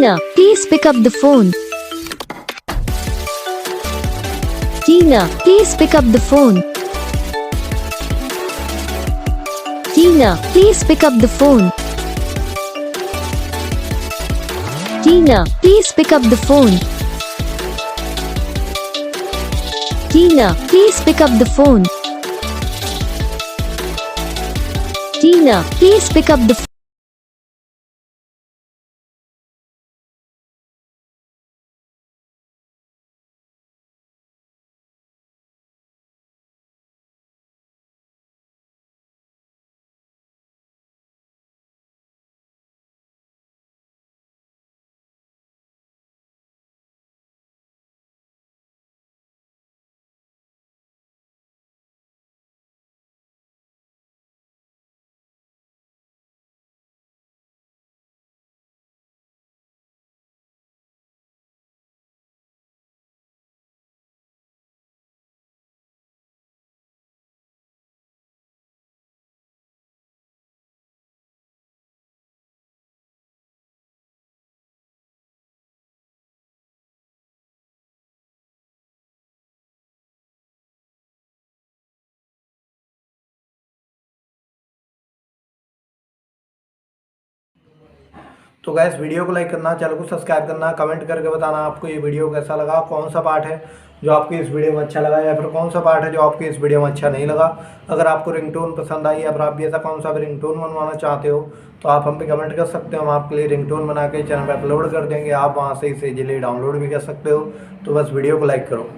Tina, please pick up the phone. Tina, please pick up the phone. Tina, please pick up the phone. Tina, please pick up the phone. Tina, please pick up the phone. Tina, please pick up the phone. तो gas video को like करना, channel को subscribe करना, comment करके बताना आपको ये video कैसा लगा, कौन सा पार्ट है जो आपको इस वीडियो में अच्छा लगा या फिर कौन सा पार्ट है जो आपको इस वीडियो में अच्छा नहीं लगा। अगर आपको रिंगटोन पसंद आई या फिर आप भी ऐसा कौन सा भी रिंगटोन बनवाना चाहते हो तो आप हम पे कमेंट कर सकते हो। हम आपके लिए रिंगटोन बना के चैनल पर अपलोड कर देंगे, आप वहाँ से इसे इजीली डाउनलोड भी कर सकते हो। तो बस वीडियो को लाइक करो।